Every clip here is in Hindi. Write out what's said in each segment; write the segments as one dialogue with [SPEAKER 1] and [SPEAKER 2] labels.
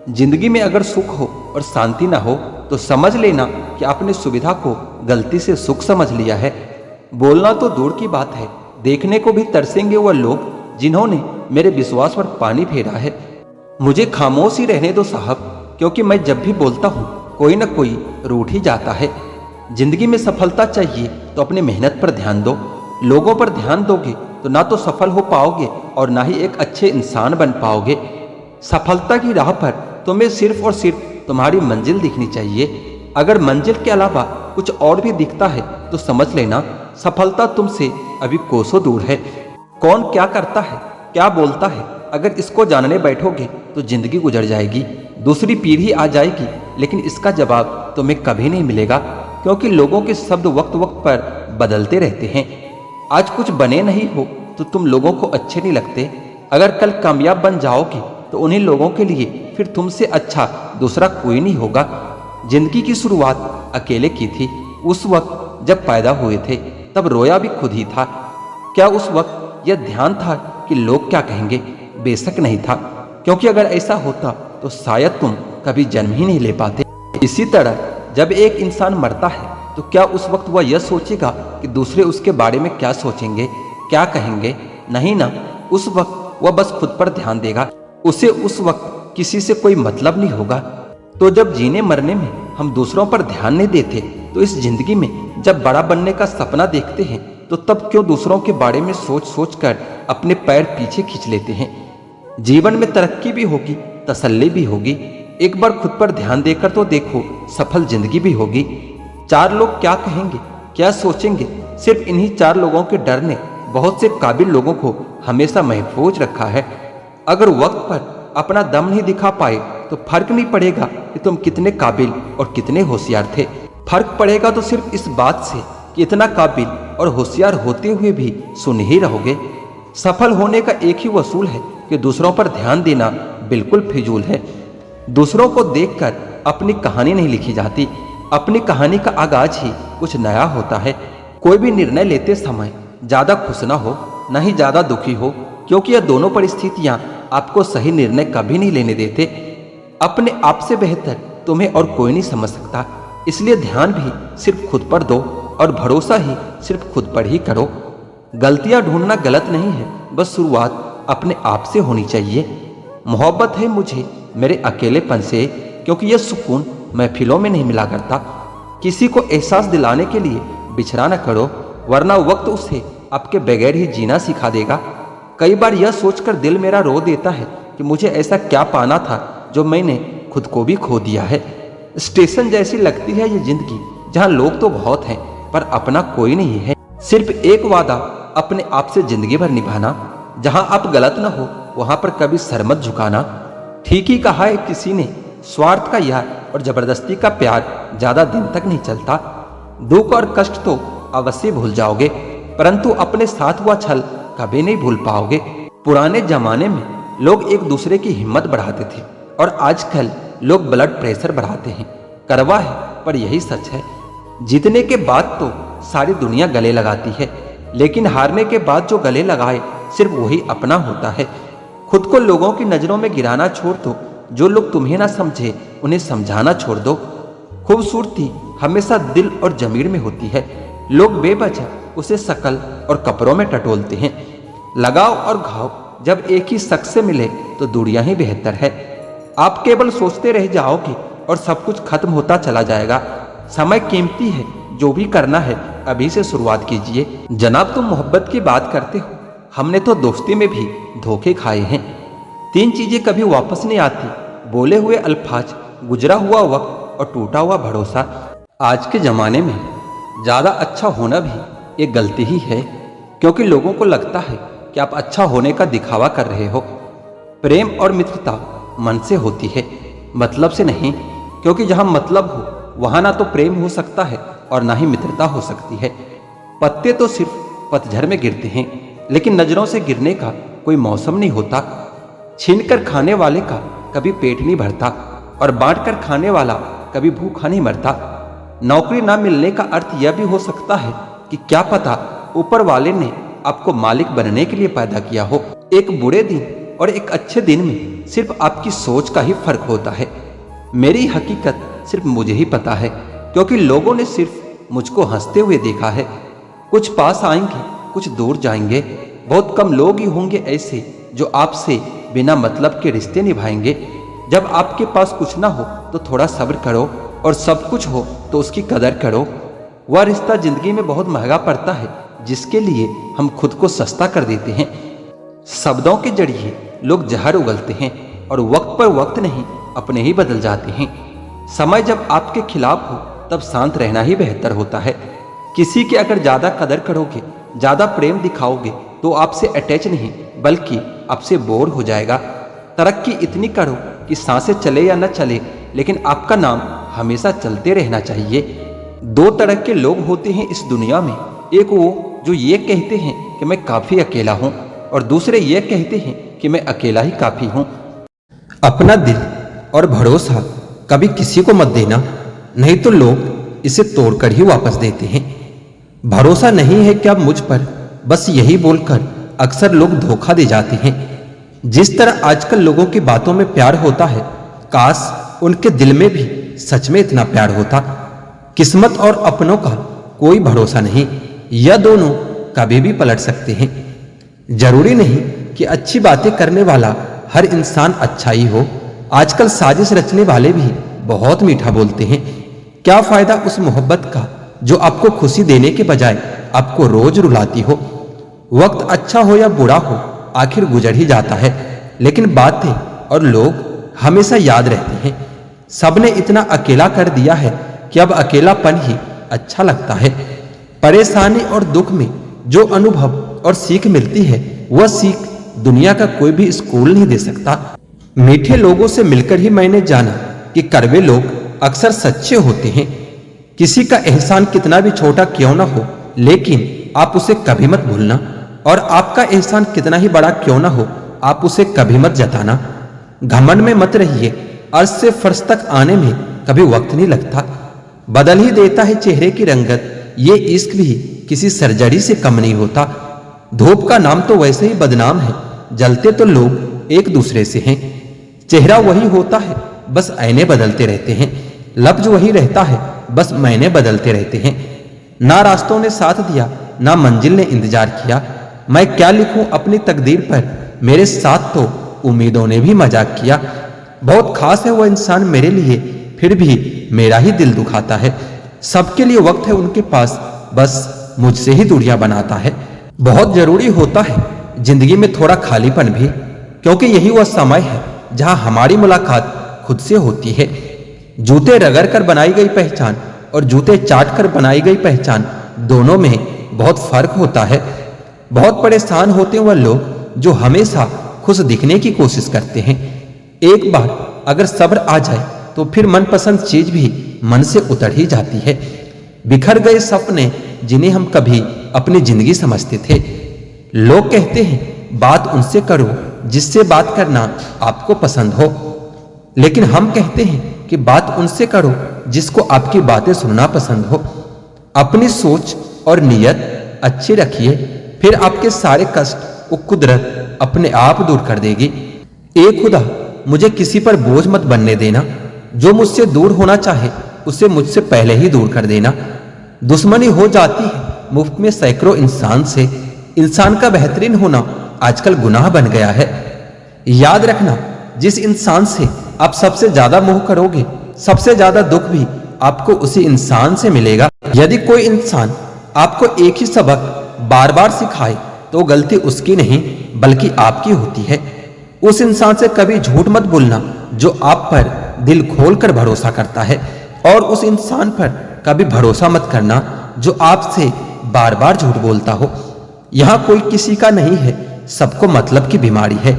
[SPEAKER 1] जिंदगी में अगर सुख हो और शांति ना हो तो समझ लेना कि आपने सुविधा को गलती से सुख समझ लिया है। बोलना तो दूर की बात है, देखने को भी तरसेंगे वह लोग जिन्होंने मेरे विश्वास पर पानी फेरा है। मुझे खामोश ही रहने दो साहब, क्योंकि मैं जब भी बोलता हूँ कोई ना कोई रूठ ही जाता है। जिंदगी में सफलता चाहिए तो अपनी मेहनत पर ध्यान दो। लोगों पर ध्यान दोगे तो ना तो सफल हो पाओगे और ना ही एक अच्छे इंसान बन पाओगे। सफलता की राह पर तुम्हें सिर्फ और सिर्फ तुम्हारी मंजिल दिखनी चाहिए। अगर मंजिल के अलावा कुछ और भी दिखता है तो समझ लेना सफलता तुमसे अभी कोसों दूर है। कौन क्या करता है, क्या बोलता है, अगर इसको जानने बैठोगे तो जिंदगी गुजर जाएगी, दूसरी पीढ़ी आ जाएगी, लेकिन इसका जवाब तुम्हें कभी नहीं मिलेगा, क्योंकि लोगों के शब्द वक्त वक्त पर बदलते रहते हैं। आज कुछ बने नहीं हो तो तुम लोगों को अच्छे नहीं लगते, अगर कल कामयाब बन जाओगे तो उन्हीं लोगों के लिए फिर तुमसे अच्छा दूसरा कोई नहीं होगा। जिंदगी की शुरुआत अकेले की थी। उस वक्त जब पैदा हुए थे तब रोया भी खुद ही था। क्या उस वक्त यह ध्यान था कि लोग क्या कहेंगे? बेशक नहीं था, क्योंकि अगर ऐसा होता तो शायद तुम कभी जन्म ही नहीं ले पाते। इसी तरह जब एक इंसान मरता है तो क्या उस वक्त वह यह सोचेगा कि दूसरे उसके बारे में क्या सोचेंगे, क्या कहेंगे? नहीं ना, उस वक्त वह बस खुद पर ध्यान देगा। उसे उस वक्त किसी से कोई मतलब नहीं होगा। तो जब जीने मरने में हम दूसरों पर ध्यान नहीं देते तो इस जिंदगी में जब बड़ा बनने का सपना देखते हैं तो तब क्यों दूसरों के बारे में सोच सोच कर अपने पैर पीछे खींच लेते हैं? जीवन में तरक्की भी होगी, तसल्ली भी होगी। एक बार खुद पर ध्यान देकर तो देखो, सफल जिंदगी भी होगी। चार लोग क्या कहेंगे, क्या सोचेंगे, सिर्फ इन्हीं चार लोगों के डर ने बहुत से काबिल लोगों को हमेशा महफूज रखा है। अगर वक्त पर अपना दम नहीं दिखा पाए तो फर्क नहीं पड़ेगा कि तुम कितने काबिल और कितने होशियार थे। फर्क पड़ेगा तो सिर्फ इस बात से कि इतना काबिल और होशियार होते हुए भी सुन ही रहोगे। सफल होने का एक ही वसूल है कि दूसरों पर ध्यान देना बिल्कुल फिजूल है। दूसरों को देखकर अपनी कहानी नहीं लिखी जाती, अपनी कहानी का आगाज ही कुछ नया होता है। कोई भी निर्णय लेते समय ज्यादा खुश ना हो, न ही ज्यादा दुखी हो, क्योंकि यह दोनों परिस्थितियां आपको सही निर्णय कभी नहीं लेने देते। अपने आप से बेहतर तुम्हें और कोई नहीं समझ सकता, इसलिए ध्यान भी सिर्फ खुद पर दो और भरोसा ही सिर्फ खुद पर ही करो। गलतियां ढूंढना गलत नहीं है, बस शुरुआत अपने आप से होनी चाहिए। मोहब्बत है मुझे मेरे अकेलेपन से, क्योंकि यह सुकून महफिलों में नहीं मिला करता। किसी को एहसास दिलाने के लिए बिछड़ा न करो, वरना वक्त उसे आपके बगैर ही जीना सिखा देगा। कई बार यह सोचकर दिल मेरा रो देता है कि मुझे ऐसा क्या पाना था जो मैंने खुद को भी खो दिया है। स्टेशन जैसी लगती है ये जिंदगी, जहाँ लोग तो बहुत हैं पर अपना कोई नहीं है। सिर्फ एक वादा अपने आप से जिंदगी भर निभाना, जहाँ आप गलत न हो वहां पर कभी सर मत झुकाना। ठीक ही कहा है किसी ने, स्वार्थ का यार और जबरदस्ती का प्यार ज्यादा दिन तक नहीं चलता। दुख और कष्ट तो अवश्य भूल जाओगे, परंतु अपने साथ हुआ छल कभी नहीं भूल पाओगे। पुराने जमाने में लोग एक दूसरे की हिम्मत बढ़ाते थे और आजकल लोग ब्लड प्रेशर बढ़ाते हैं। करवा है पर यही सच है। जीतने के बाद तो सारी दुनिया गले लगाती है, लेकिन हारने के बाद जो गले लगाए सिर्फ वही अपना होता है। खुद को लोगों की नजरों में गिराना छोड़ दो, जो लोग तुम्हें ना समझे उन्हें समझाना छोड़ दो। खूबसूरती हमेशा दिल और जमीर में होती है, लोग बेवजह उसे शकल और कपड़ों में टटोलते हैं। लगाव और घाव जब एक ही शख्स से मिले तो दूरियां ही बेहतर है। आप केवल सोचते रह जाओगे और सब कुछ खत्म होता चला जाएगा। समय कीमती है, जो भी करना है अभी से शुरुआत कीजिए। जनाब, तुम मोहब्बत की बात करते हो, हमने तो दोस्ती में भी धोखे खाए हैं। 3 चीजें कभी वापस नहीं आती, बोले हुए अल्फाज, गुजरा हुआ वक्त और टूटा हुआ भरोसा। आज के जमाने में ज्यादा अच्छा होना भी एक गलती ही है, क्योंकि लोगों को लगता है कि आप अच्छा होने का दिखावा कर रहे हो। प्रेम और मित्रता मन से होती है, मतलब से नहीं, क्योंकि जहां मतलब हो वहां ना तो प्रेम हो सकता है और ना ही मित्रता हो सकती है। पत्ते तो सिर्फ पतझड़ में गिरते हैं, लेकिन नजरों से गिरने का कोई मौसम नहीं होता। छीन कर खाने वाले का कभी पेट नहीं भरता और बांट कर खाने वाला कभी भूखा नहीं मरता। नौकरी ना मिलने का अर्थ यह भी हो सकता है कि क्या पता ऊपर वाले ने आपको मालिक बनने के लिए पैदा किया हो। एक बुरे दिन और एक अच्छे दिन में सिर्फ आपकी सोच का ही फर्क होता है। मेरी हकीकत सिर्फ मुझे ही पता है, क्योंकि लोगों ने सिर्फ मुझको हंसते हुए देखा है। कुछ पास आएंगे, कुछ दूर जाएंगे। बहुत कम लोग ही होंगे ऐसे जो आपसे बिना मतलब के रिश्ते निभाएंगे। जब आपके पास कुछ ना हो तो थोड़ा सब्र करो, और सब कुछ हो तो उसकी कदर करो। वह रिश्ता जिंदगी में बहुत महंगा पड़ता है जिसके लिए हम खुद को सस्ता कर देते हैं। शब्दों के जरिए लोग जहर उगलते हैं और वक्त पर वक्त नहीं अपने ही बदल जाते हैं। समय जब आपके खिलाफ हो तब शांत रहना ही बेहतर होता है। किसी की अगर ज्यादा कदर करोगे, ज्यादा प्रेम दिखाओगे तो आपसे अटैच नहीं बल्कि आपसे बोर हो जाएगा। तरक्की इतनी करो कि सांसें चले या न चले, लेकिन आपका नाम हमेशा चलते रहना चाहिए। दो तरह के लोग होते हैं इस दुनिया में, एक वो जो ये कहते हैं कि मैं काफी अकेला हूँ, और दूसरे ये कहते हैं कि मैं अकेला ही काफी हूँ।
[SPEAKER 2] अपना दिल और भरोसा कभी किसी को मत देना, नहीं तो लोग इसे तोड़कर ही वापस देते हैं। भरोसा नहीं है क्या मुझ पर, बस यही बोलकर अक्सर लोग धोखा दे जाते हैं। जिस तरह आजकल लोगों की बातों में प्यार होता है, काश उनके दिल में भी सच में इतना प्यार होता। किस्मत और अपनों का कोई भरोसा नहीं, यह दोनों कभी भी पलट सकते हैं। जरूरी नहीं कि अच्छी बातें करने वाला हर इंसान अच्छा ही हो। आजकल साजिश रचने वाले भी बहुत मीठा बोलते हैं। क्या फायदा उस मोहब्बत का जो आपको खुशी देने के बजाय आपको रोज रुलाती हो। वक्त अच्छा हो या बुरा हो, आखिर गुजर ही जाता है, लेकिन बातें और लोग हमेशा याद रहते हैं। सबने इतना अकेला कर दिया है कि अब अकेलापन ही अच्छा लगता है। परेशानी और दुख में जो अनुभव और सीख मिलती है, वह सीख दुनिया का कोई भी स्कूल नहीं दे सकता। मीठे लोगों से मिलकर ही मैंने जाना कि कड़वे लोग अक्सर सच्चे होते हैं। किसी का एहसान कितना भी छोटा क्यों ना हो, लेकिन आप उसे कभी मत भूलना, और आपका एहसान कितना ही बड़ा क्यों ना हो, आप उसे कभी मत जताना। घमंड में मत रहिए, अर्श से फर्श तक आने में कभी वक्त नहीं लगता। बदल ही देता है चेहरे की रंगत, ये इश्क भी किसी सर्जरी से कम नहीं होता। धूप का नाम तो वैसे ही बदनाम है, जलते तो लोग एक दूसरे से हैं। चेहरा वही होता है, बस आईने बदलते रहते हैं। लफ्ज वही रहता है, बस मायने बदलते रहते हैं। ना रास्तों ने साथ दिया, ना मंजिल ने इंतजार किया। मैं क्या लिखूं अपनी तकदीर पर, मेरे साथ तो उम्मीदों ने भी मजाक किया। बहुत खास है वो इंसान मेरे लिए, फिर भी मेरा ही दिल दुखाता है। सबके लिए वक्त है उनके पास, बस मुझसे ही दूरियां बनाता है। बहुत जरूरी होता है जिंदगी में थोड़ा खालीपन भी, क्योंकि यही वह समय है जहां हमारी मुलाकात खुद से होती है। जूते रगड़ कर बनाई गई पहचान और जूते चाट कर बनाई गई पहचान, दोनों में बहुत फर्क होता है। बहुत परेशान होते हैं वह लोग जो हमेशा खुश दिखने की कोशिश करते हैं। एक बार अगर सब्र आ जाए तो फिर मनपसंद चीज भी मन से उतर ही जाती है। बिखर गए सपने जिन्हें हम कभी अपनी जिंदगी समझते थे। लोग कहते हैं बात उनसे करो जिससे बात करना आपको पसंद हो, लेकिन हम कहते हैं कि बात उनसे करो जिसको आपकी बातें सुनना पसंद हो। अपनी सोच और नीयत अच्छी रखिए, फिर आपके सारे कष्ट वो कुदरत अपने आप दूर कर देगी। ए खुदा, मुझे किसी पर बोझ मत बनने देना। जो मुझसे दूर होना चाहे उसे मुझसे पहले ही दूर कर देना। दुश्मनी हो जाती है मुफ्त में सैकड़ों इंसान से। इंसान का बेहतरीन होना आजकल गुनाह बन गया है। याद रखना, जिस इंसान से आप सबसे ज्यादा मोह करोगे, सबसे ज्यादा दुख भी आपको उसी इंसान से मिलेगा। यदि कोई इंसान आपको एक ही सबक बार बार सिखाए तो गलती उसकी नहीं बल्कि आपकी होती है। उस इंसान से कभी झूठ मत बोलना जो आप पर दिल खोलकर भरोसा करता है, और उस इंसान पर कभी भरोसा मत करना जो आपसे बार बार झूठ बोलता हो। यहां कोई किसी का नहीं है, सबको मतलब की बीमारी है।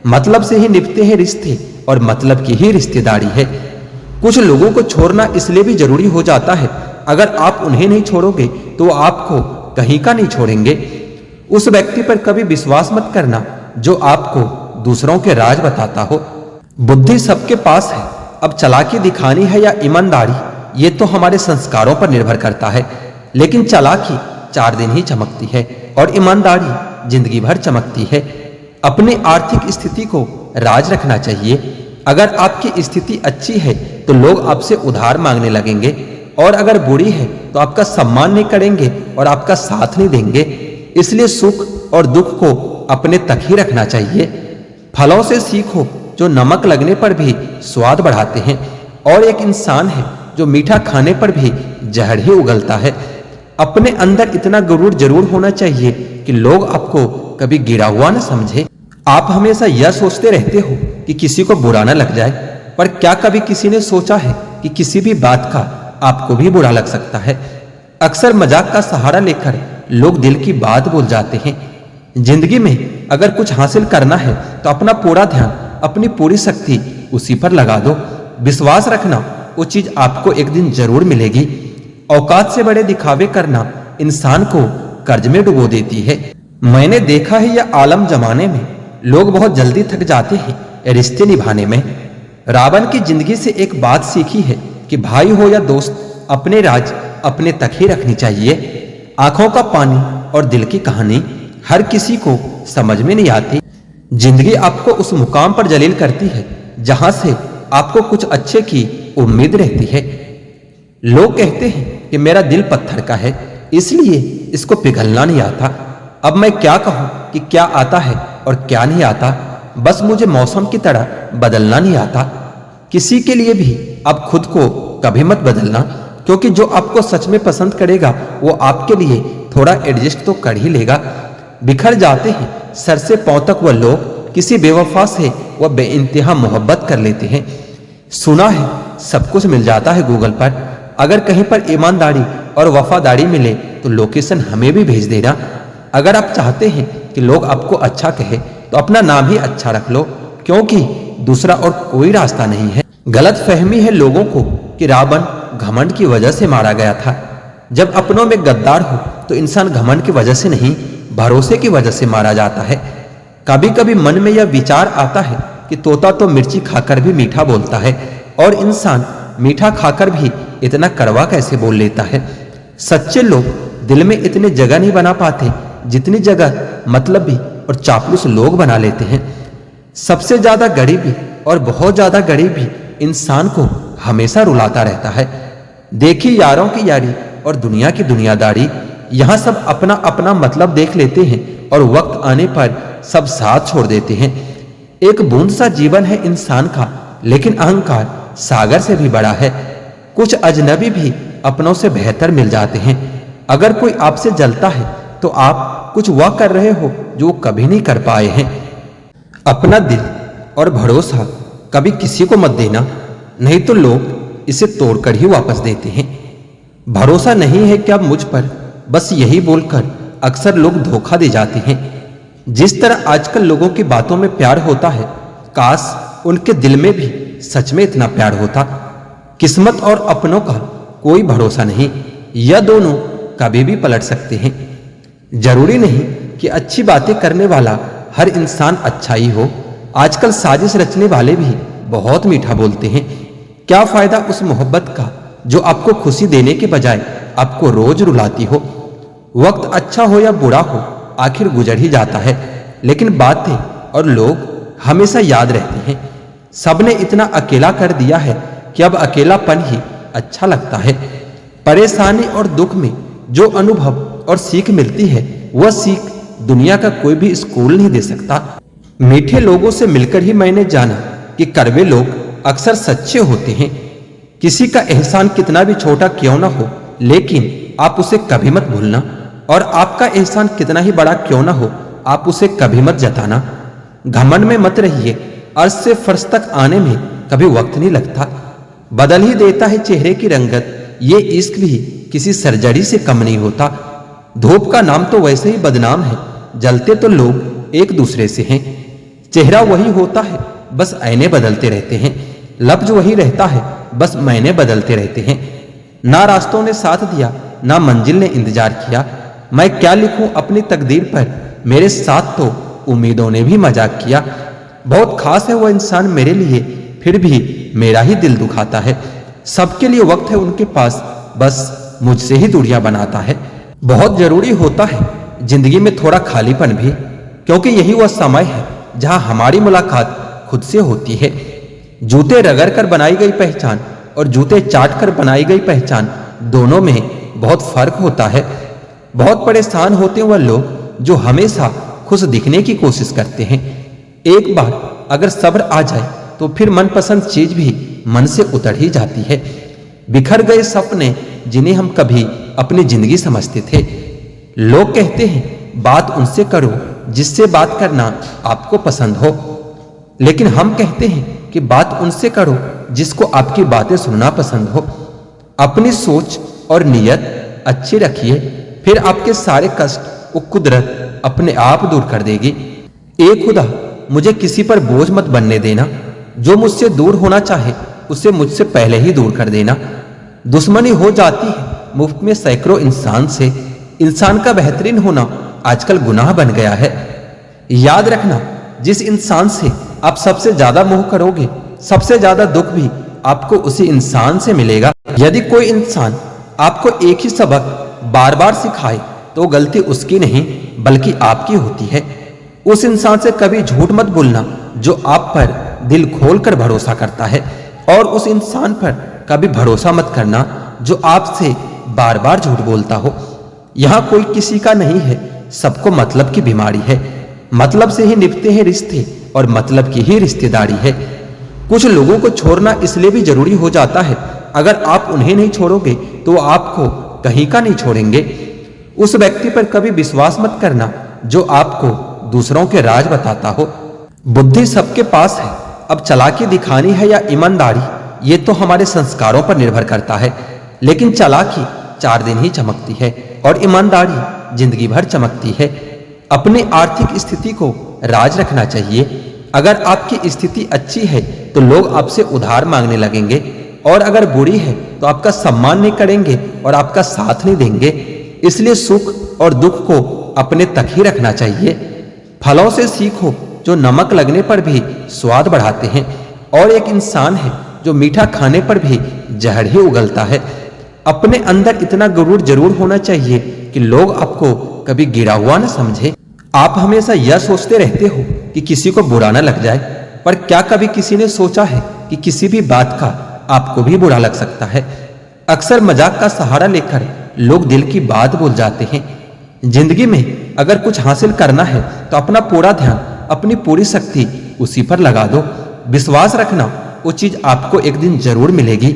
[SPEAKER 2] मतलब से ही निभते हैं रिश्ते और मतलब की ही रिश्तेदारी है। कुछ लोगों को छोड़ना इसलिए भी जरूरी हो जाता है, अगर आप उन्हें नहीं छोड़ोगे तो आपको कहीं का नहीं छोड़ेंगे। उस व्यक्ति पर कभी विश्वास मत करना जो आपको दूसरों के राज बताता हो। बुद्धि सबके पास है, अब चालाकी दिखानी है या ईमानदारी, ये तो हमारे संस्कारों पर निर्भर करता है। लेकिन चालाकी 4 दिन ही चमकती है और ईमानदारी जिंदगी भर चमकती है। अपनी आर्थिक स्थिति को राज रखना चाहिए। अगर आपकी स्थिति अच्छी है तो लोग आपसे उधार मांगने लगेंगे, और अगर बुरी है तो आपका सम्मान नहीं करेंगे और आपका साथ नहीं देंगे। इसलिए सुख और दुख को अपने तक ही रखना चाहिए। फलों से सीखो जो नमक लगने पर भी स्वाद बढ़ाते हैं, और एक इंसान है जो मीठा खाने पर भी जहर ही उगलता है। अपने अंदर इतना गुरूर जरूर होना चाहिए कि लोग आपको कभी गिरा हुआ न समझे। आप हमेशा यह सोचते रहते हो कि किसी को बुरा न लग जाए, पर क्या कभी किसी ने सोचा है कि किसी भी बात का आपको भी बुरा लग सकता है। अक्सर मजाक का सहारा लेकर लोग दिल की बात बोल जाते हैं। जिंदगी में अगर कुछ हासिल करना है तो अपना पूरा ध्यान, अपनी पूरी शक्ति उसी पर लगा दो। विश्वास रखना, वो चीज आपको एक दिन जरूर मिलेगी। औकात से बड़े दिखावे करना इंसान को कर्ज में डुबो देती है। मैंने देखा है यह आलम जमाने में लोग बहुत जल्दी थक जाते हैं रिश्ते निभाने में। रावण की जिंदगी से एक बात सीखी है कि भाई हो या दोस्त, अपने राज अपने तक ही रखनी चाहिए। आंखों का पानी और दिल की कहानी हर किसी को समझ में नहीं आती। जिंदगी आपको उस मुकाम पर जलील करती है जहां से आपको कुछ अच्छे की उम्मीद रहती है। लोग कहते हैं कि मेरा दिल पत्थर का है, इसलिए इसको पिघलना नहीं आता। अब मैं क्या कहूं कि क्या आता है और क्या नहीं आता। बस मुझे मौसम की तरह बदलना नहीं आता। किसी के लिए भी आप खुद को कभी मत बदलना, क्योंकि जो आपको सच में पसंद करेगा वो आपके लिए थोड़ा एडजस्ट तो कर ही लेगा। बिखर जाते हैं सर से पांव तक वह लोग, किसी बेवफा से वह बेइंतहा मोहब्बत कर लेते हैं। सुना है सब कुछ मिल जाता है गूगल पर। अगर कहीं पर ईमानदारी और वफादारी मिले तो लोकेशन हमें भी भेज देना। अगर आप चाहते हैं कि लोग आपको अच्छा कहे तो अपना नाम ही अच्छा रख लो, क्योंकि दूसरा और कोई रास्ता नहीं है। गलत फहमी है लोगों को कि रावण घमंड की वजह से मारा गया था। जब अपनों में गद्दार हो तो इंसान घमंड की वजह से नहीं, भरोसे की वजह से मारा जाता है। कभी कभी मन में यह विचार आता है कि तोता तो मिर्ची खाकर भी मीठा बोलता है, और इंसान मीठा खाकर भी इतना कड़वा कैसे बोल लेता है। सच्चे लोग दिल में इतने जगह नहीं बना पाते जितनी जगह मतलबी और चापलूस लोग बना लेते हैं। सबसे ज्यादा गरीबी और बहुत ज्यादा गरीबी इंसान को हमेशा रुलाता रहता है। देखी यारों की यारी और दुनिया की दुनियादारी, यहाँ सब अपना अपना मतलब देख लेते हैं और वक्त आने पर सब साथ छोड़ देते हैं। एक बूंद सा जीवन है इंसान का, लेकिन अहंकार सागर से भी बड़ा है। कुछ अजनबी भी अपनों से बेहतर मिल जाते हैं। अगर कोई आपसे जलता है तो आप कुछ वह कर रहे हो जो कभी नहीं कर पाए हैं। अपना दिल और भरोसा कभी किसी को मत देना, नहीं तो लोग इसे तोड़कर ही वापस देते हैं। भरोसा नहीं है क्या मुझ पर, बस यही बोलकर अक्सर लोग धोखा दे जाते हैं। जिस तरह आजकल लोगों की बातों में प्यार होता है, काश उनके दिल में भी सच में इतना प्यार होता। किस्मत और अपनों का कोई भरोसा नहीं, यह दोनों कभी भी पलट सकते हैं। जरूरी नहीं कि अच्छी बातें करने वाला हर इंसान अच्छा ही हो। आजकल साजिश रचने वाले भी बहुत मीठा बोलते हैं। क्या फायदा उस मोहब्बत का जो आपको खुशी देने के बजाय आपको रोज रुलाती हो। वक्त अच्छा हो या बुरा हो, आखिर गुजर ही जाता है, लेकिन बातें और लोग हमेशा याद रहते हैं। सबने इतना अकेला कर दिया है कि अब अकेलापन ही अच्छा लगता है। परेशानी और दुख में जो अनुभव और सीख मिलती है, वह सीख दुनिया का कोई भी स्कूल नहीं दे सकता। मीठे लोगों से मिलकर ही मैंने जाना कि कड़वे लोग अक्सर सच्चे होते हैं। किसी का एहसान कितना भी छोटा क्यों ना हो, लेकिन आप उसे कभी मत भूलना, और आपका एहसान कितना ही बड़ा क्यों ना हो, आप उसे कभी मत जताना। घमंड में मत रहिए, अर्श से फर्श तक आने में कभी वक्त नहीं लगता। बदल ही देता है चेहरे की रंगत, ये इश्क भी किसी सर्जरी से कम नहीं होता। धूप का नाम तो वैसे ही बदनाम है, जलते तो लोग एक दूसरे से हैं। चेहरा वही होता है, बस आईने बदलते रहते हैं। लफ्ज वही रहता है, बस मायने बदलते रहते हैं। ना रास्तों ने साथ दिया, ना मंजिल ने इंतजार किया। मैं क्या लिखूं अपनी तकदीर पर, मेरे साथ तो उम्मीदों ने भी मजाक किया। बहुत खास है वो इंसान मेरे लिए, फिर भी मेरा ही दिल दुखाता है। सबके लिए वक्त है उनके पास, बस मुझसे ही दूरियां बनाता है। बहुत जरूरी होता है जिंदगी में थोड़ा खालीपन भी, क्योंकि यही वह समय है जहां हमारी मुलाकात खुद से होती है। जूते रगड़ कर बनाई गई पहचान और जूते चाट कर बनाई गई पहचान, दोनों में बहुत फर्क होता है। बहुत परेशान होते हैं वह लोग जो हमेशा खुश दिखने की कोशिश करते हैं। एक बार अगर सब्र आ जाए तो फिर मनपसंद चीज भी मन से उतर ही जाती है। बिखर गए सपने जिन्हें हम कभी अपनी जिंदगी समझते थे। लोग कहते हैं बात उनसे करो जिससे बात करना आपको पसंद हो, लेकिन हम कहते हैं कि बात उनसे करो जिसको आपकी बातें सुनना पसंद हो। अपनी सोच और नीयत अच्छी रखिए, फिर आपके सारे कष्ट वो कुदरत अपने आप दूर कर देगी। ए खुदा, मुझे किसी पर बोझ मत बनने देना। जो मुझसे दूर होना चाहे उसे मुझसे पहले ही दूर कर देना। दुश्मनी हो जाती है मुफ्त में सैकड़ों इंसान से। इंसान का बेहतरीन होना आजकल गुनाह बन गया है। याद रखना, जिस इंसान से आप सबसे ज्यादा मोह करोगे, सबसे ज्यादा दुख भी आपको उसी इंसान से मिलेगा। यदि कोई इंसान आपको एक ही सबक बार बार सिखाए तो गलती उसकी नहीं बल्कि आपकी होती है। उस इंसान से कभी झूठ मत बोलना जो आप पर दिल खोलकर भरोसा करता है, और उस इंसान पर कभी भरोसा मत करना जो आपसे बार बार झूठ बोलता हो। यहां कोई किसी का नहीं है, सबको मतलब की बीमारी है। मतलब से ही निभते हैं रिश्ते और मतलब की ही रिश्तेदारी है। कुछ लोगों को छोड़ना इसलिए भी जरूरी हो जाता है, अगर आप उन्हें नहीं छोड़ोगे तो वो आपको कहीं का नहीं छोड़ेंगे। उस व्यक्ति पर कभी विश्वास मत करना जो आपको दूसरों के राज बताता हो। बुद्धि सबके पास है, अब चालाकी दिखानी है या ईमानदारी, ये तो हमारे संस्कारों पर निर्भर करता है। लेकिन चालाकी 4 दिन ही चमकती है और ईमानदारी जिंदगी भर चमकती है। अपनी आर्थिक स्थिति को राज रखना चाहिए। अगर आपकी स्थिति अच्छी है तो लोग आपसे उधार मांगने लगेंगे, और अगर बुरी है तो आपका सम्मान नहीं करेंगे और आपका साथ नहीं देंगे। इसलिए सुख और दुख को अपने तक ही रखना चाहिए। फलों से सीखो जो नमक लगने पर भी स्वाद बढ़ाते हैं, और एक इंसान है जो मीठा खाने पर भी जहर ही उगलता है। अपने अंदर इतना गुरूर जरूर होना चाहिए कि लोग आपको कभी गिरा हुआ न समझे। आप हमेशा यह सोचते रहते हो कि किसी को बुरा न लग जाए, पर क्या कभी किसी ने सोचा है कि किसी भी बात का आपको भी बुरा लग सकता है। अक्सर मजाक का सहारा लेकर लोग दिल की बात बोल जाते हैं। जिंदगी में अगर कुछ हासिल करना है तो अपना पूरा ध्यान, अपनी पूरी शक्ति उसी पर लगा दो। विश्वास रखना, वो चीज आपको एक दिन जरूर मिलेगी।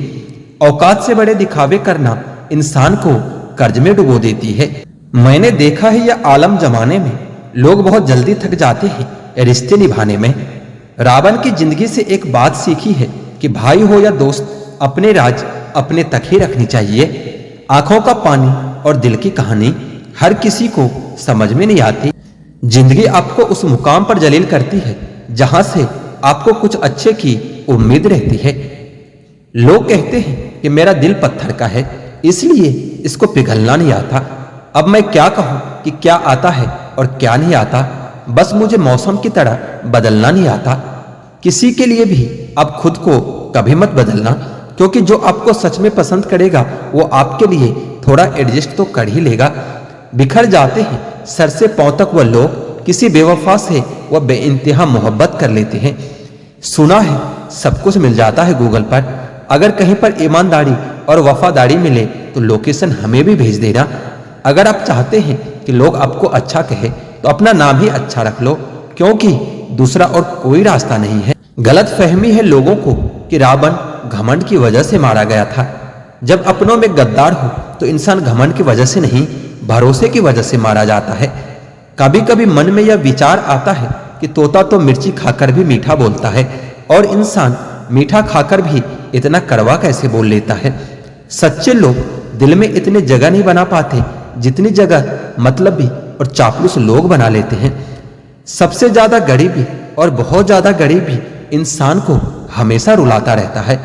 [SPEAKER 2] औकात से बड़े दिखावे करना इंसान को कर्ज में डुबो देती है। मैंने देखा है यह आलम जमाने में लोग बहुत जल्दी थक जाते हैं रिश्ते निभाने में। रावण की जिंदगी से एक बात सीखी है कि भाई हो या दोस्त, अपने राज अपने तक ही रखनी चाहिए। आंखों का पानी और दिल की कहानी हर किसी को समझ में नहीं आती। जिंदगी आपको उस मुकाम पर जलील करती है जहां से आपको कुछ अच्छे की उम्मीद रहती है। लोग कहते हैं कि मेरा दिल पत्थर का है, इसलिए इसको पिघलना नहीं आता। अब मैं क्या कहूं कि क्या आता है और क्या नहीं आता। बस मुझे मौसम की तरह बदलना नहीं आता। किसी के लिए भी आप खुद को कभी मत बदलना, क्योंकि जो आपको सच में पसंद करेगा वो आपके लिए थोड़ा एडजस्ट तो कर ही लेगा। बिखर जाते हैं सर से पांव तक वह लोग, किसी बेवफा से वह बेइंतहा मोहब्बत कर लेते हैं। सुना है सब कुछ मिल जाता है गूगल पर, अगर कहीं पर ईमानदारी और वफादारी मिले तो लोकेशन हमें भी भेज देना। अगर आप चाहते हैं कि लोग आपको अच्छा कहे तो अपना नाम ही अच्छा रख लो, क्योंकि दूसरा और कोई रास्ता नहीं है। गलत फहमी है लोगों को कि रावण घमंड की वजह से मारा गया था। जब अपनों में गद्दार हो तो इंसान घमंड की वजह से नहीं, भरोसे की वजह से मारा जाता है। कभी कभी मन में यह विचार आता है कि तोता तो मिर्ची खाकर भी मीठा बोलता है, और इंसान मीठा खाकर भी इतना कड़वा कैसे बोल लेता है। सच्चे लोग दिल में इतनी जगह नहीं बना पाते जितनी जगह मतलबी और चापलूस लोग बना लेते हैं। सबसे ज्यादा गरीबी और बहुत ज्यादा गरीबी इंसान को हमेशा रुलाता रहता है।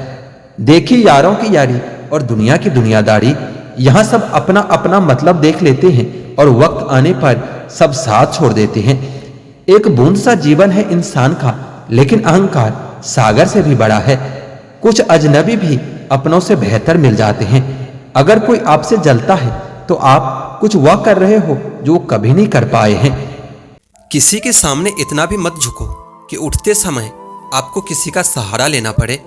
[SPEAKER 2] देखी यारों की यारी और दुनिया की दुनियादारी, यहाँ सब अपना अपना मतलब देख लेते हैं और वक्त आने पर सब साथ छोड़ देते हैं। एक बूंद सा जीवन है इंसान का, लेकिन अहंकार सागर से भी बड़ा है। कुछ अजनबी भी अपनों से बेहतर मिल जाते हैं। अगर कोई आपसे जलता है तो आप कुछ वह कर रहे हो जो कभी नहीं कर पाए हैं।
[SPEAKER 3] किसी के सामने इतना भी मत झुको
[SPEAKER 2] कि उठते समय आपको किसी का सहारा लेना पड़े।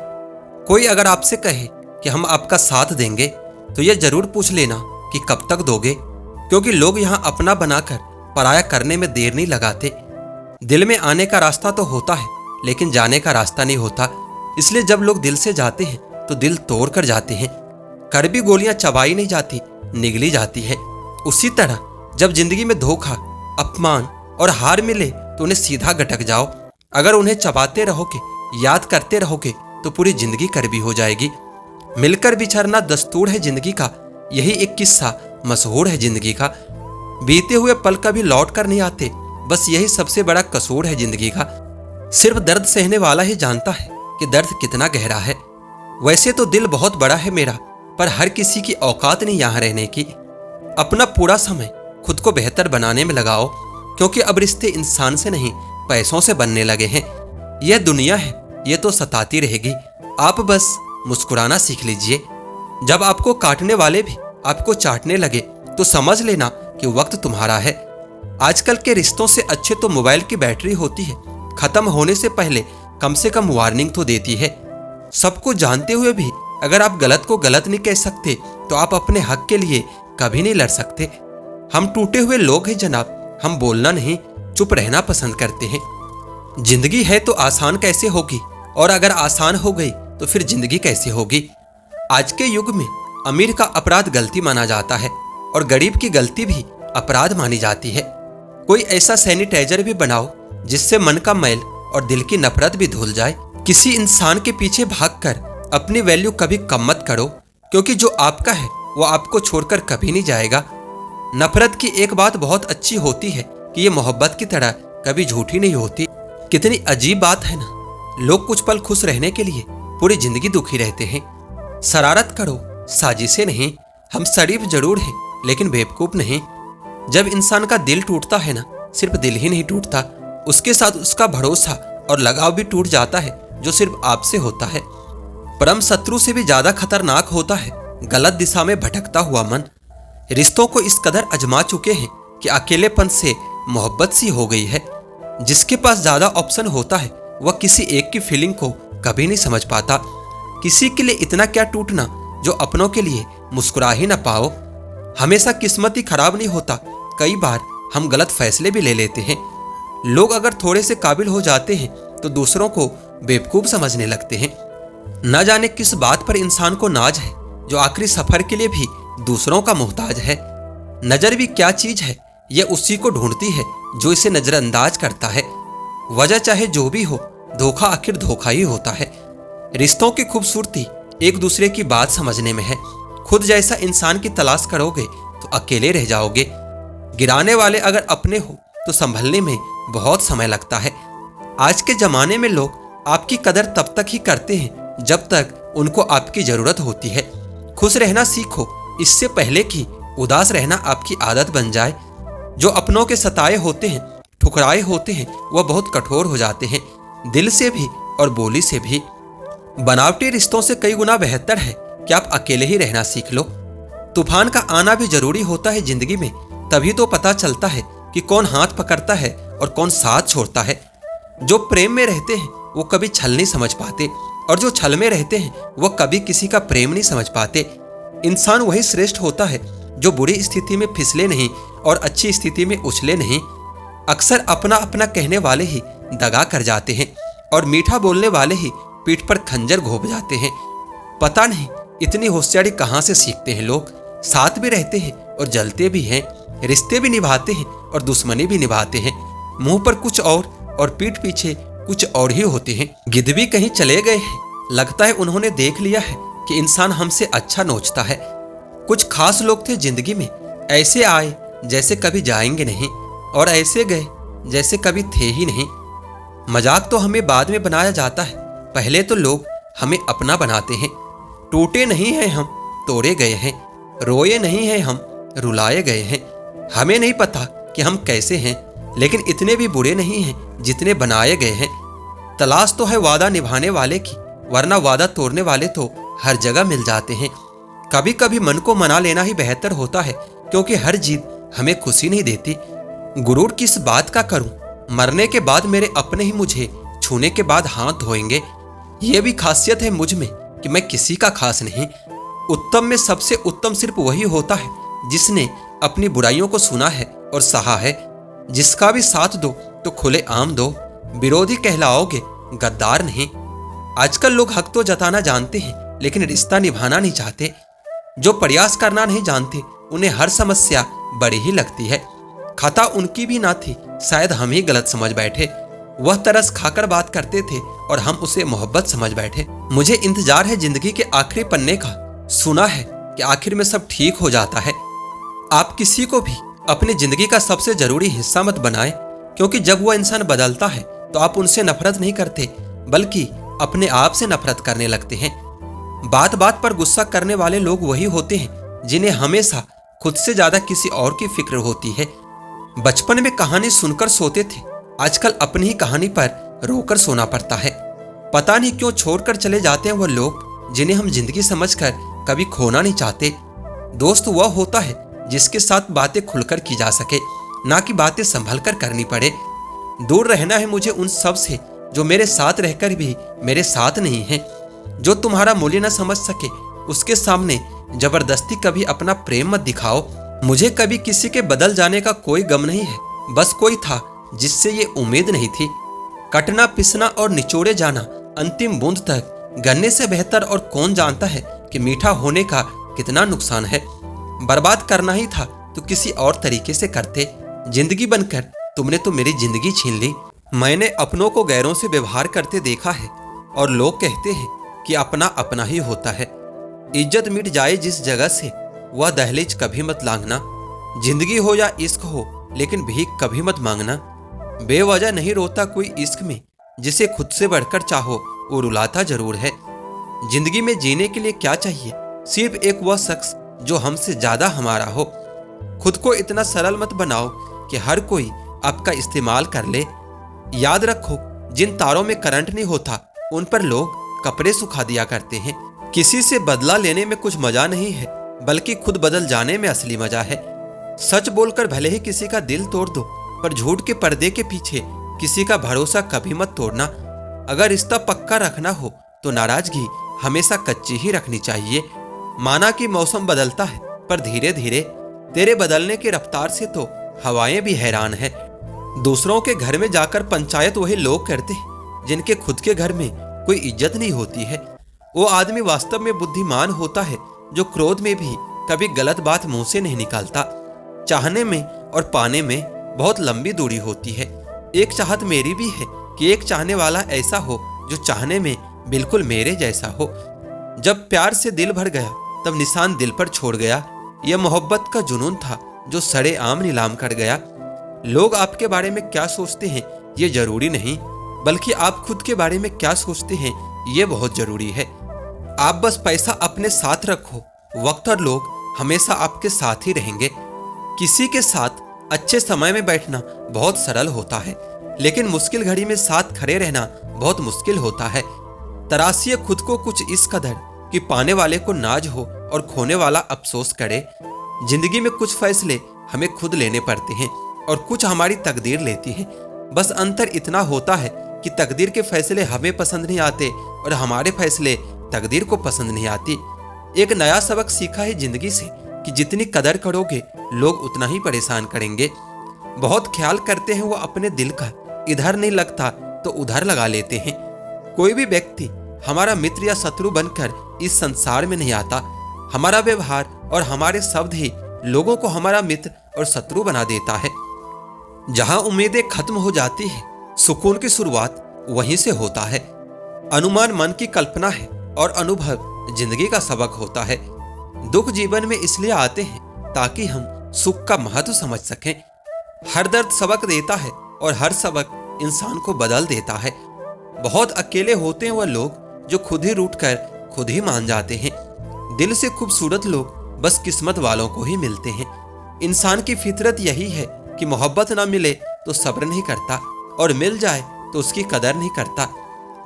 [SPEAKER 2] कोई अगर आपसे कहे कि हम आपका साथ देंगे तो यह जरूर पूछ लेना कि कब तक दोगे, क्योंकि लोग यहाँ अपना बनाकर पराया करने में देर नहीं लगाते। दिल में आने का रास्ता तो होता है लेकिन जाने का रास्ता नहीं होता, इसलिए जब लोग दिल से जाते हैं तो दिल तोड़ कर जाते हैं। कड़वी गोलियां चबाई नहीं जाती, निगली जाती है। उसी तरह जब जिंदगी में धोखा, अपमान और हार मिले तो उन्हें सीधा गटक जाओ। अगर उन्हें चबाते रहोगे, याद करते रहोगे तो पूरी जिंदगी कड़वी हो जाएगी। मिलकर बिछड़ना दस्तूर है जिंदगी का, यही एक किस्सा मशहूर है जिंदगी का। बीते हुए पल कभी लौट कर नहीं आते, बस यही सबसे बड़ा कसूर है जिंदगी का। सिर्फ दर्द सहने वाला ही जानता है कि दर्द कितना गहरा है। वैसे तो दिल बहुत बड़ा है मेरा, पर हर किसी की औकात नहीं यहाँ रहने की। अपना पूरा समय खुद को बेहतर बनाने में लगाओ, क्योंकि अब रिश्ते इंसान से नहीं पैसों से बनने लगे हैं। यह दुनिया है, ये तो सताती रहेगी। आप बस मुस्कुराना सीख लीजिए। जब आपको काटने वाले भी आपको चाटने लगे तो समझ लेना कि वक्त तुम्हारा है। आजकल के रिश्तों से अच्छे तो मोबाइल की बैटरी होती है, खत्म होने से पहले कम से कम वार्निंग तो देती है। सबको जानते हुए भी अगर आप गलत को गलत नहीं कह सकते तो आप अपने हक के लिए कभी नहीं लड़ सकते। हम टूटे हुए लोग हैं जनाब, हम बोलना नहीं चुप रहना पसंद करते हैं। जिंदगी है तो आसान कैसे होगी, और अगर आसान हो गई तो फिर जिंदगी कैसे होगी। आज के युग में अमीर का अपराध गलती माना जाता है और गरीब की गलती भी अपराध मानी जाती है। कोई ऐसा सैनिटाइजर भी बनाओ जिससे मन का मैल और दिल की नफरत भी धुल जाए। किसी इंसान के पीछे भागकर अपनी वैल्यू कभी कम मत करो, क्योंकि जो आपका है वो आपको छोड़कर कभी नहीं जाएगा। नफरत की एक बात बहुत अच्छी होती है कि ये मोहब्बत की तरह कभी झूठी नहीं होती। कितनी अजीब बात है ना, लोग कुछ पल खुश रहने के लिए पूरी जिंदगी दुखी रहते हैं। शरारत करो, साजिशें नहीं। हम शरीफ जरूर हैं लेकिन बेवकूफ नहीं। जब इंसान का दिल टूटता है ना, सिर्फ दिल ही नहीं टूटता, उसके साथ उसका भरोसा और लगाव भी टूट जाता है, जो सिर्फ आपसे होता है। परम शत्रु से भी ज्यादा खतरनाक होता है गलत दिशा में भटकता हुआ मन। रिश्तों को इस कदर अजमा चुके हैं कि अकेलेपन से मोहब्बत सी हो गई है। जिसके पास ज्यादा ऑप्शन होता है वह किसी एक की फीलिंग को कभी नहीं समझ पाता। किसी के लिए इतना क्या टूटना जो अपनों के लिए मुस्कुरा ही ना पाओ। हमेशा किस्मत ही खराब नहीं होता, कई बार हम गलत फैसले भी ले लेते हैं। लोग अगर थोड़े से काबिल हो जाते हैं तो दूसरों को बेवकूफ समझने लगते हैं। न जाने किस बात पर इंसान को नाज है, जो आखिरी सफर के लिए भी दूसरों का मोहताज है। नजर भी क्या चीज है, यह उसी को ढूंढती है जो इसे नजरअंदाज करता है। वजह चाहे जो भी हो, धोखा आखिर धोखा ही होता है। रिश्तों की खूबसूरती एक दूसरे की बात समझने में है। खुद जैसा इंसान की तलाश करोगे तो अकेले रह जाओगे। गिराने वाले अगर अपने हो तो संभलने में बहुत समय लगता है। आज के जमाने में लोग आपकी कदर तब तक ही करते हैं जब तक उनको आपकी जरूरत होती है। खुश रहना सीखो इससे पहले कि उदास रहना आपकी आदत बन जाए। जो अपनों के सताए होते हैं, ठुकराए होते हैं, वह बहुत कठोर हो जाते हैं, दिल से भी और बोली से भी। बनावटी रिश्तों से कई गुना बेहतर है कि आप अकेले ही रहना सीख लो। तूफान का आना भी जरूरी होता है जिंदगी में, तभी तो पता चलता है कि कौन हाथ पकड़ता है और कौन साथ छोड़ता है। जो प्रेम में रहते हैं वो कभी छल नहीं समझ पाते, और जो छल में रहते हैं वो कभी किसी का प्रेम नहीं समझ पाते। इंसान वही श्रेष्ठ होता है जो बुरी स्थिति में फिसले नहीं और अच्छी स्थिति में उछले नहीं। अक्सर अपना अपना कहने वाले ही दगा कर जाते हैं और मीठा बोलने वाले ही पीठ पर खंजर घोंप जाते हैं। पता नहीं इतनी होशियारी कहाँ से सीखते हैं लोग। साथ भी रहते हैं और जलते भी हैं, रिश्ते भी निभाते हैं और दुश्मनी भी निभाते हैं। मुंह पर कुछ और पीठ पीछे कुछ और ही होते हैं। गिद्ध भी कहीं चले गए हैं, लगता है उन्होंने देख लिया है कि इंसान हमसे अच्छा नोचता है। कुछ खास लोग थे जिंदगी में, ऐसे आए जैसे कभी जाएंगे नहीं, और ऐसे गए जैसे कभी थे ही नहीं। मजाक तो हमें बाद में बनाया जाता है, पहले तो लोग हमें अपना बनाते हैं। टूटे नहीं हैं हम, तोड़े गए हैं। रोए नहीं हैं हम, रुलाए गए हैं। हमें नहीं पता कि हम कैसे हैं, लेकिन इतने भी बुरे नहीं हैं जितने बनाए गए हैं। तलाश तो है वादा निभाने वाले की, वरना वादा तोड़ने वाले तो हर जगह मिल जाते हैं। कभी कभी मन को मना लेना ही बेहतर होता है, क्योंकि हर जीत हमें खुशी नहीं देती। गुरूर किस बात का करूं, मरने के बाद मेरे अपने ही मुझे छूने के बाद हाथ धोएंगे। यह भी खासियत है मुझ में कि मैं किसी का खास नहीं। उत्तम में सबसे उत्तम सिर्फ वही होता है जिसने अपनी बुराइयों को सुना है और सहा है। जिसका भी साथ दो तो खुले आम दो, विरोधी कहलाओगे, गद्दार नहीं। आजकल लोग हक तो जताना जानते हैं लेकिन रिश्ता निभाना नहीं चाहते। जो प्रयास करना नहीं जानते उन्हें हर समस्या बड़ी ही लगती है। खता उनकी भी ना थी, शायद हम ही गलत समझ बैठे। वह तरस खाकर बात करते थे और हम उसे मोहब्बत समझ बैठे। मुझे इंतजार है जिंदगी के आखिरी पन्ने का। सुना है कि आखिर में सब ठीक हो जाता है। आप किसी को भी अपनी जिंदगी का सबसे जरूरी हिस्सा मत बनाएं, क्योंकि जब वह इंसान बदलता है तो आप उनसे नफरत नहीं करते बल्कि अपने आप से नफरत करने लगते हैं। बात बात पर गुस्सा करने वाले लोग वही होते हैं जिन्हें हमेशा खुद से ज्यादा किसी और की फिक्र होती है। बचपन में कहानी सुनकर सोते थे, आजकल अपनी ही कहानी पर रोकर सोना पड़ता है। पता नहीं क्यों छोड़कर चले जाते हैं वह लोग जिन्हें हम जिंदगी समझकर कभी खोना नहीं चाहते। दोस्त वह होता है जिसके साथ बातें खुलकर की जा सके, ना कि बातें संभल कर करनी पड़े। दूर रहना है मुझे उन सब से जो मेरे साथ रहकर भी मेरे साथ नहीं है। जो तुम्हारा मूल्य न समझ सके उसके सामने जबरदस्ती कभी अपना प्रेम मत दिखाओ। मुझे कभी किसी के बदल जाने का कोई गम नहीं है, बस कोई था जिससे ये उम्मीद नहीं थी। कटना, पिसना और निचोड़े जाना अंतिम बूंद तक गन्ने से बेहतर और कौन जानता है कि मीठा होने का कितना नुकसान है। बर्बाद करना ही था तो किसी और तरीके से करते। जिंदगी बनकर तुमने तो मेरी जिंदगी छीन ली। मैंने अपनों को गैरों से व्यवहार करते देखा है और लोग कहते हैं कि अपना अपना ही होता है। इज्जत मिट जाए जिस जगह से वह दहलीज कभी मत लांघना। जिंदगी हो या इश्क हो लेकिन भीख कभी मत मांगना। बेवजह नहीं रोता कोई इश्क में, जिसे खुद से बढ़कर चाहो वो रुलाता जरूर है। जिंदगी में जीने के लिए क्या चाहिए? सिर्फ एक वह शख्स जो हमसे ज्यादा हमारा हो। खुद को इतना सरल मत बनाओ कि हर कोई आपका इस्तेमाल कर ले। याद रखो, जिन तारों में करंट नहीं होता उन पर लोग कपड़े सुखा दिया करते हैं। किसी से बदला लेने में कुछ मजा नहीं है, बल्कि खुद बदल जाने में असली मजा है। सच बोलकर भले ही किसी का दिल तोड़ दो, पर झूठ के पर्दे के पीछे किसी का भरोसा कभी मत तोड़ना। अगर रिश्ता पक्का रखना हो तो नाराजगी हमेशा कच्ची ही रखनी चाहिए। माना कि मौसम बदलता है, पर धीरे धीरे तेरे बदलने की रफ्तार से तो हवाएं भी हैरान है। दूसरों के घर में जाकर पंचायत वही लोग करते हैं जिनके खुद के घर में कोई इज्जत नहीं होती है। वो आदमी वास्तव में बुद्धिमान होता है जो क्रोध में भी कभी गलत बात मुंह से नहीं निकालता। चाहने में और पाने में बहुत लंबी दूरी होती है। एक चाहत मेरी भी है कि एक चाहने वाला ऐसा हो जो चाहने में बिल्कुल मेरे जैसा हो। जब प्यार से दिल भर गया तब निशान दिल पर छोड़ गया। यह मोहब्बत का जुनून था जो सड़े आम नीलाम कर गया। लोग आपके बारे में क्या सोचते हैं ये जरूरी नहीं, बल्कि आप खुद के बारे में क्या सोचते हैं ये बहुत जरूरी है। आप बस पैसा अपने साथ रखो, वक्त और लोग हमेशा आपके साथ ही रहेंगे। किसी के साथ अच्छे समय में बैठना बहुत सरल होता है, लेकिन मुश्किल घड़ी में साथ खड़े रहना बहुत मुश्किल होता है। तराशिए खुद को कुछ इस कदर कि पाने वाले को नाज हो और खोने वाला अफसोस करे। जिंदगी में कुछ फैसले हमें खुद लेने पड़ते हैं और कुछ हमारी तकदीर लेती है। बस अंतर इतना होता है कि तकदीर के फैसले हमें पसंद नहीं आते और हमारे फैसले तकदीर को पसंद नहीं आती। एक नया सबक सीखा है जिंदगी से कि जितनी कदर करोगे लोग उतना ही परेशान करेंगे। बहुत ख्याल करते हैं वो अपने दिल का, इधर नहीं लगता तो उधर लगा लेते हैं। कोई भी व्यक्ति हमारा मित्र या शत्रु बनकर इस संसार में नहीं आता। हमारा व्यवहार और हमारे शब्द ही लोगों को हमारा मित्र और शत्रु बना देता है। जहां उम्मीदें खत्म हो जाती है, सुकून की शुरुआत वहीं से होता है। अनुमान मन की कल्पना है और अनुभव जिंदगी का सबक होता है। दुख जीवन में इसलिए आते हैं ताकि हम सुख का महत्व समझ सकें। हर दर्द सबक देता है और हर सबक इंसान को बदल देता है। बहुत अकेले होते हैं वह लोग जो खुद ही रूठ कर खुद ही मान जाते हैं। दिल से खूबसूरत लोग बस किस्मत वालों को ही मिलते हैं। इंसान की फितरत यही है कि मोहब्बत ना मिले तो सब्र नहीं करता और मिल जाए तो उसकी कदर नहीं करता।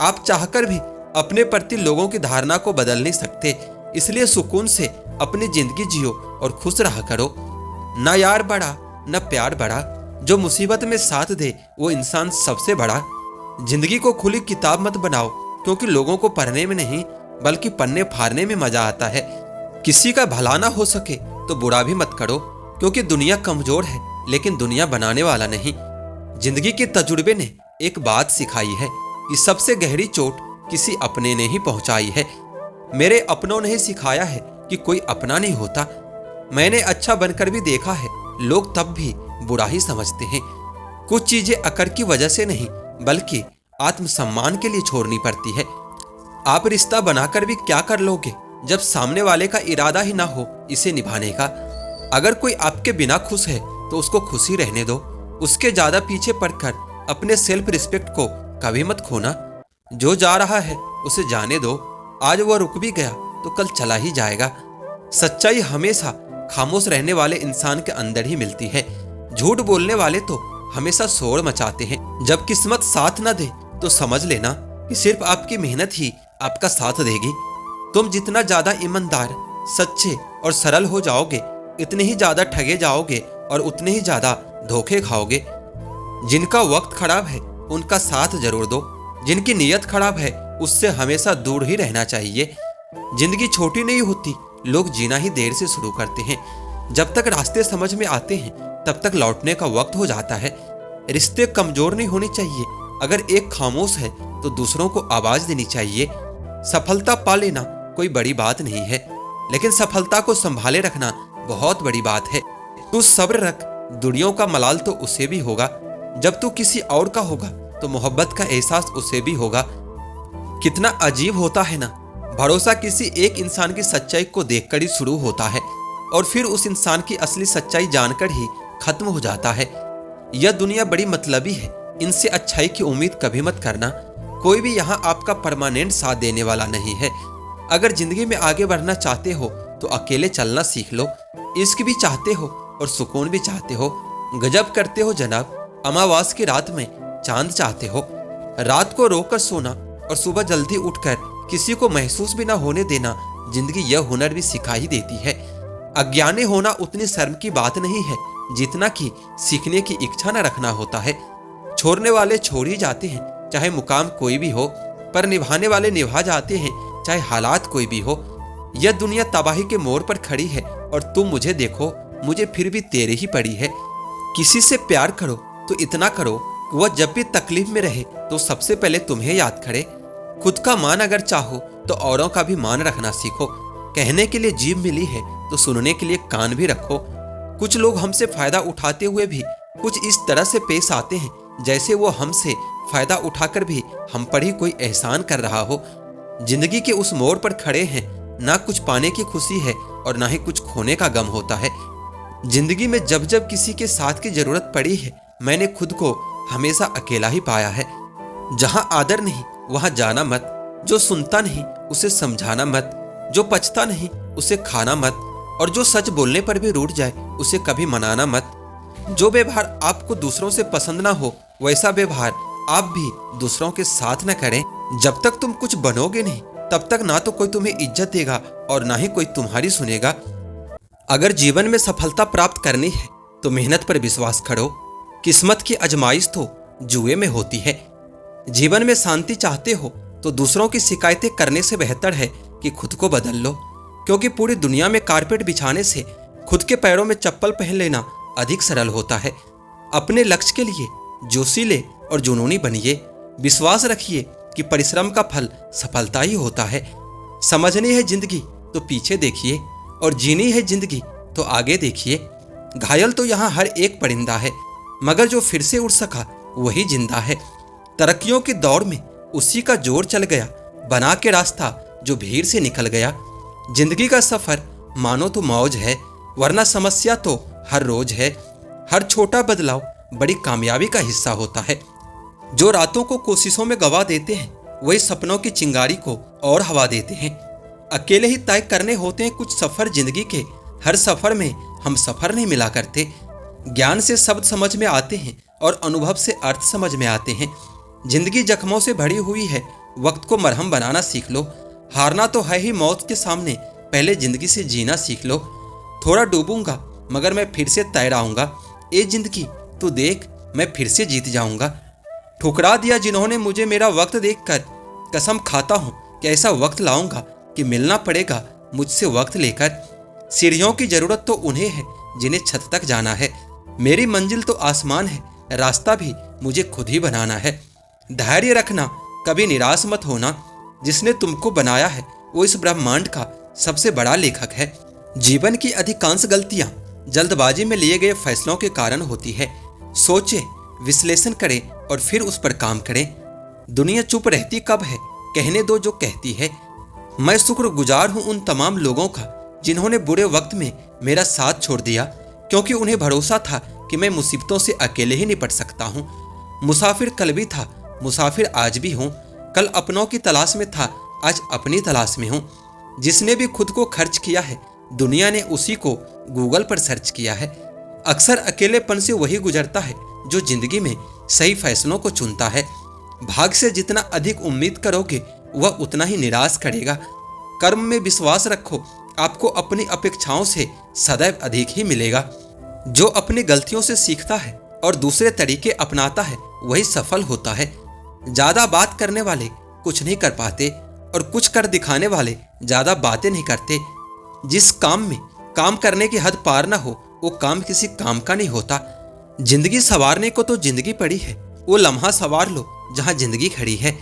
[SPEAKER 2] आप चाहकर भी अपने प्रति लोगों की धारणा को बदल नहीं सकते, इसलिए सुकून से अपनी जिंदगी जियो और खुश रहा करो। ना यार बड़ा न प्यार बड़ा, जो मुसीबत में साथ दे वो इंसान सबसे बड़ा। जिंदगी को खुली किताब मत बनाओ, क्योंकि लोगों को पढ़ने में नहीं बल्कि पन्ने फाड़ने में मजा आता है। किसी का भला ना हो सके तो बुरा भी मत करो, क्योंकि दुनिया कमजोर है लेकिन दुनिया बनाने वाला नहीं। जिंदगी के तजुर्बे ने एक बात सिखाई है कि सबसे गहरी चोट किसी अपने ने ही पहुंचाई है। मेरे अपनों ने ही सिखाया है कि कोई अपना नहीं होता। मैंने अच्छा बनकर भी देखा है, लोग तब भी बुरा ही समझते हैं। कुछ चीजें अकड़ की वजह से नहीं बल्कि आत्मसम्मान के लिए छोड़नी पड़ती है। आप रिश्ता बनाकर भी क्या कर लोगे जब सामने वाले का इरादा ही ना हो इसे निभाने का। अगर कोई आपके बिना खुश है तो उसको खुशी रहने दो। उसके ज्यादा पीछे पड़कर अपने सेल्फ रिस्पेक्ट को कभी मत खोना। जो जा रहा है उसे जाने दो। आज वो रुक भी गया तो कल चला ही जाएगा। सच्चाई हमेशा खामोश रहने वाले इंसान के अंदर ही मिलती है। झूठ बोलने वाले तो हमेशा शोर मचाते हैं। जब किस्मत साथ न दे तो समझ लेना कि सिर्फ आपकी मेहनत ही आपका साथ देगी। तुम जितना ज्यादा ईमानदार, सच्चे और सरल हो जाओगे, इतने ही ज्यादा ठगे जाओगे और उतने ही ज्यादा धोखे खाओगे। जिनका वक्त खराब है उनका साथ जरूर दो। जिनकी नीयत खराब है उससे हमेशा दूर ही रहना चाहिए। जिंदगी छोटी नहीं होती, लोग जीना ही देर से शुरू करते हैं। जब तक रास्ते समझ में आते हैं तब तक लौटने का वक्त हो जाता है। रिश्ते कमजोर नहीं होने चाहिए। अगर एक खामोश है तो दूसरों को आवाज देनी चाहिए। सफलता पा लेना कोई बड़ी बात नहीं है, लेकिन सफलता को संभाले रखना बहुत बड़ी बात है। तू सब्र रख, दुनियों का मलाल तो उसे भी होगा। जब तू किसी और का होगा तो मोहब्बत का एहसास उसे भी होगा। कितना अजीब होता है ना, भरोसा किसी एक इंसान की सच्चाई को देखकर ही शुरू होता है और फिर उस इंसान की असली सच्चाई जानकर ही खत्म हो जाता है। यह दुनिया बड़ी मतलबी है, इनसे अच्छाई की उम्मीद कभी मत करना। कोई भी यहाँ आपका परमानेंट साथ देने वाला नहीं है। अगर जिंदगी में आगे बढ़ना चाहते हो तो अकेले चलना सीख लो। इश्क भी चाहते हो और सुकून भी चाहते हो, गजब करते हो जनाब। अमावास की रात में चांद चाहते हो। रात को रोकर सोना और सुबह जल्दी उठकर किसी को महसूस भी ना होने देना, जिंदगी यह हुनर भी सिखा ही देती है। अज्ञानी होना उतनी शर्म की बात नहीं है जितना कि सीखने की इच्छा न रखना होता है। छोड़ने वाले छोड़ ही जाते हैं चाहे मुकाम कोई भी हो, पर निभाने वाले निभा जाते हैं चाहे हालात कोई भी हो। यह दुनिया तबाही के मोड़ पर खड़ी है और तुम मुझे देखो, मुझे फिर भी तेरे ही पड़ी है। किसी से प्यार करो तो इतना करो कि वह जब भी तकलीफ में रहे तो सबसे पहले तुम्हें याद करे। खुद का मान अगर चाहो तो औरों का भी मान रखना सीखो। कहने के लिए जीभ मिली है तो सुनने के लिए कान भी रखो। कुछ लोग हमसे फायदा उठाते हुए भी कुछ इस तरह से पेश आते हैं जैसे वो हमसे फायदा उठाकर भी हम पर ही कोई एहसान कर रहा हो। जिंदगी के उस मोड़ पर खड़े हैं, ना कुछ पाने की खुशी है और ना ही कुछ खोने का गम होता है। जिंदगी में जब जब किसी के साथ की जरूरत पड़ी है, मैंने खुद को हमेशा अकेला ही पाया है। जहां आदर नहीं वहां जाना मत। जो सुनता नहीं उसे समझाना मत। जो पचता नहीं उसे खाना मत। और जो सच बोलने पर भी रूठ जाए उसे कभी मनाना मत। जो व्यवहार आपको दूसरों से पसंद ना हो वैसा व्यवहार आप भी दूसरों के साथ न करें। जब तक तुम कुछ बनोगे नहीं तब तक ना तो कोई तुम्हें इज्जत देगा और ना ही कोई तुम्हारी सुनेगा। अगर जीवन में सफलता प्राप्त करनी है तो मेहनत पर विश्वास करो। किस्मत की आजमाइश तो जुए में होती है। जीवन में शांति चाहते हो तो दूसरों की शिकायतें करने से बेहतर है कि खुद को बदल लो, क्योंकि पूरी दुनिया में कारपेट बिछाने से खुद के पैरों में चप्पल पहन लेना अधिक सरल होता है। अपने लक्ष्य के लिए जोशीले और जुनूनी बनिए। विश्वास रखिए कि परिश्रम का फल सफलता ही होता है। समझनी है जिंदगी तो पीछे देखिए और जीनी है जिंदगी तो आगे देखिए। घायल तो यहाँ हर एक परिंदा है, मगर जो फिर से उड़ सका वही जिंदा है। तरक्कियों की दौड़ में उसी का जोर चल गया, बना के रास्ता जो भीड़ से निकल गया। जिंदगी का सफर मानो तो मौज है, वरना समस्या तो हर रोज है। हर छोटा बदलाव बड़ी कामयाबी का हिस्सा होता है। जो रातों को कोशिशों में गवा देते हैं वही सपनों की चिंगारी को और हवा देते हैं। अकेले ही तय करने होते हैं कुछ सफर जिंदगी के। हर सफर में हम सफर नहीं मिला करते। ज्ञान से शब्द समझ में आते हैं और अनुभव से अर्थ समझ में आते हैं। जिंदगी जख्मों से भरी हुई है, वक्त को मरहम बनाना सीख लो। हारना तो है ही मौत के सामने, पहले जिंदगी से जीना सीख लो। थोड़ा डूबूंगा मगर मैं फिर से तैर आऊंगा। ए जिंदगी तू देख मैं फिर से जीत जाऊंगा। ठुकरा दिया जिन्होंने मुझे मेरा वक्त देखकर। कसम खाता हूं कि ऐसा वक्त लाऊंगा कि मिलना पड़ेगा मुझसे वक्त लेकर। सीढ़ियों की जरूरत तो उन्हें है जिन्हें छत तक जाना है। मेरी मंजिल तो आसमान है, रास्ता भी मुझे खुद ही बनाना है। धैर्य रखना, कभी निराश मत होना। जिसने तुमको बनाया है वो इस ब्रह्मांड का सबसे बड़ा लेखक है। जीवन की अधिकांश गलतियां जल्दबाजी में लिए गए फैसलों के कारण होती है। सोचे, विश्लेषण करें और फिर उस पर काम करें। दुनिया चुप रहती कब है, कहने दो जो कहती है। मैं शुक्रगुजार हूं उन तमाम लोगों का जिन्होंने बुरे वक्त में मेरा साथ छोड़ दिया, क्योंकि उन्हें भरोसा था कि मैं मुसीबतों से अकेले ही निपट सकता हूं। मुसाफिर कल भी था, मुसाफिर आज भी हूं। कल अपनों की तलाश में था, आज अपनी तलाश में हूं। जिसने भी खुद को खर्च किया है, दुनिया ने उसी को गूगल पर सर्च किया है। अक्सर अकेलेपन से वही गुजरता है जो जिंदगी में सही फैसलों को चुनता है। भाग से जितना अधिक उम्मीद करोगे वह उतना ही निराश करेगा। कर्म में विश्वास रखो, आपको अपनी अपेक्षाओं से सदैव अधिक ही मिलेगा। जो अपनी गलतियों से सीखता है और दूसरे तरीके अपनाता है वही सफल होता है। ज्यादा बात करने वाले कुछ नहीं कर पाते और कुछ कर दिखाने वाले ज्यादा बातें नहीं करते। जिस काम में काम करने की हद पार ना हो वो काम किसी काम का नहीं होता। जिंदगी संवारने को तो जिंदगी पड़ी है, वो लम्हा संवार लो जहां जिंदगी खड़ी है।